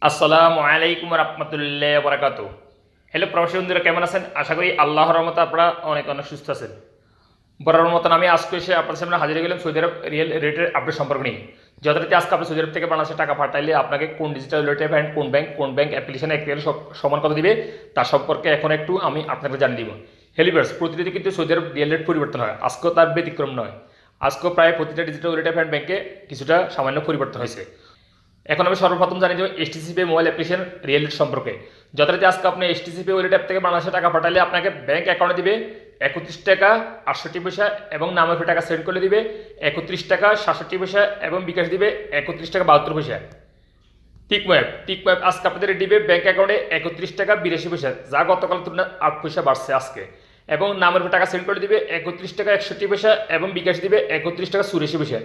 আসসালামু আলাইকুম রহমতুল্লাহ বরাকাত। হ্যালো প্রবাসী বন্ধুরা, কেমন আছেন? আশা করি আল্লাহর রহমতে আপনারা অনেক অনেক সুস্থ আছেন। বরাবর মতন আমি আজকে এসে আপনাদের সামনে হাজির হয়ে গেলাম সৌদি আরব রিয়েল রেটের আপডেট সম্পর্ক নিয়ে। যথারীতি আজকে আপনি সৌদি আরব থেকে বাংলাদেশে টাকা পাঠাইলে আপনাকে কোন ডিজিটাল রেটে অ্যান্ড কোন ব্যাংক অ্যাপ্লিকেশনে এক রিয়াল সমান কত দিবে তার সম্পর্কে এখন একটু আমি আপনাকে জানিয়ে দিব। হেলিভার্স প্রতিনিধি কিন্তু সৌদি আরব রিয়েল রেট পরিবর্তন হয়, আজকেও তার ব্যতিক্রম নয়। আজকেও প্রায় প্রতিটা ডিজিটাল রেট অ্যান্ড ব্যাংকে কিছুটা সামান্য পরিবর্তন হয়েছে। এখন আমি সর্বপ্রথম জানি যে HTC pay mobile application real rate সম্পর্কে। যথারীতি আজকে আপনি এইচটিসি পে ওয়ালেট অ্যাপ থেকে বাংলাদেশে টাকা পাঠালে আপনাকে ব্যাংক অ্যাকাউন্টে দিবে 31 টাকা 68 পয়সা এবং নামের উপরে টাকা সেন্ড করে দিবে 31 টাকা 67 পয়সা এবং বিকাশ দিবে 31 টাকা 72 পয়সা। টিকমো অ্যাপ আজকে আপনাদের দিবে ব্যাংক অ্যাকাউন্টে 31 টাকা 82 পয়সা, যা গতকাল তুলনায় 8 পয়সা বাড়ছে আজকে। এবং নামের উপর টাকা সেন্ড করে দিবে 31 টাকা 61 পয়সা এবং বিকাশ দিবে 31 টাকা 84 পয়সা।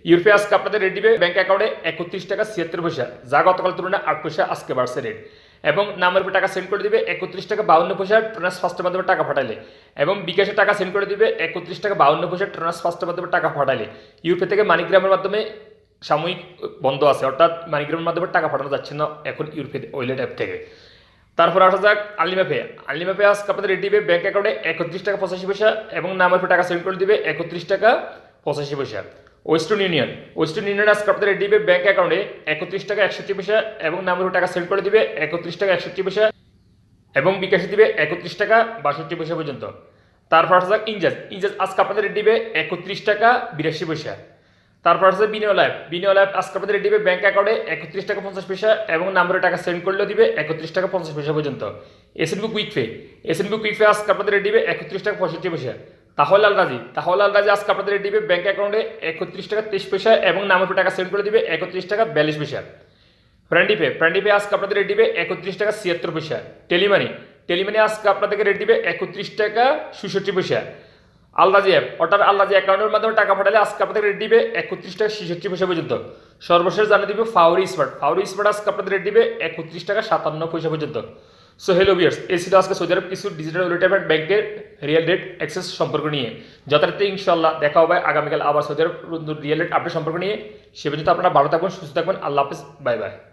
ইউরপে আজকে আপনাদের রেট দিবে ব্যাংক অ্যাকাউন্টে 31 টাকা 76 পয়সা, যা গতকাল তুলনায় 8 পয়সা আজকে বাড়ছে রেট। এবং নামের উপর টাকা সেন্ড করে দিবে 31 টাকা 52 পয়সা ট্রান্সফারের মাধ্যমে টাকা পাঠাইলে। এবং বিকাশে টাকা সেন্ড করে দিবে 31 টাকা 52 পয়সা ট্রান্সফারের মাধ্যমে টাকা পাঠাইলে। ইউরপে থেকে মানিগ্রামের মাধ্যমে সাময়িক বন্ধ আছে, অর্থাৎ মানিগ্রামের মাধ্যমে টাকা পাঠানো যাচ্ছে না এখন ইউরপে ওয়ালেট অ্যাপ থেকে। তারপর আসা যাক আলিমাপে আজকে আপনাদের রেট দিবে ব্যাংক অ্যাকাউন্টে 31 টাকা 85 পয়সা এবং নামের উপর টাকা সেন্ড করে দিবে 31 টাকা 85 পয়সা। ওয়েস্টার্ন ইউনিয়ন আজকে আপনাদের রেট দিবে ব্যাংক অ্যাকাউন্টে 31 টাকা 61 পয়সা এবং নামের উপর টাকা সেন্ড করে দিবে 31 টাকা 61 পয়সা এবং বিকাশে দিবে 31 টাকা 62 পয়সা পর্যন্ত। তারপর আসা যাক ইনজাজ আজকে আপনাদের রেট দিবে 31 টাকা 82 পয়সা। তারপর আছে বিনিয়োগ লাইফ আজকে আপনাদের রেট দিবে ব্যাংক অ্যাকাউন্টে 31 টাকা 50 পয়সা এবং নাম্বারে টাকা সেন্ড করলেও দিবে 31 টাকা 50 পয়সা পর্যন্ত। এসএনবি কুইক পে আজকে আপনাদের রেট দিবে 31 টাকা 65 পয়সা। তাহলে আল রাজি আজকে আপনাদের রেট দিবে ব্যাংক অ্যাকাউন্টে 31 টাকা 23 পয়সা এবং নাম্বারে টাকা সেন্ড করে দিবে 31 টাকা 42 পয়সা। প্র্যান্ডিপে আজকে আপনাদের রেট দিবে 31 টাকা 76 পয়সা। টেলিমানি আজকে আপনাদেরকে রেট দিবে 31 টাকা 66 পয়সা। আলরাজি অ্যাকাউন্টের মাধ্যমে টাকা পাঠালে আজকে আপনাদের রেট দিবে 31 টাকা 66 পয়সা পর্যন্ত। সর্বশেষ জানিয়ে দিবে ফাউরি স্মার্ট আজকে আপনাদের রেট দিবে 31 টাকা 57 পয়সা পর্যন্ত। সো হ্যালো ভিউয়ার্স, এই ছিল আজকে সৌদি আরব কিছু ডিজিটাল ওয়ালেট ব্যাংকের রিয়েল রেট অ্যাক্সেস সম্পর্ক নিয়ে। যথারীতি ইনশাআল্লাহ দেখা হবে আগামীকাল আবার সৌদি আরব রিয়েল রেট আপডেট সম্পর্ক নিয়ে। সে পর্যন্ত আপনারা ভালো থাকবেন, সুস্থ থাকবেন। আল্লাহ হাফেজ, বাই বাই।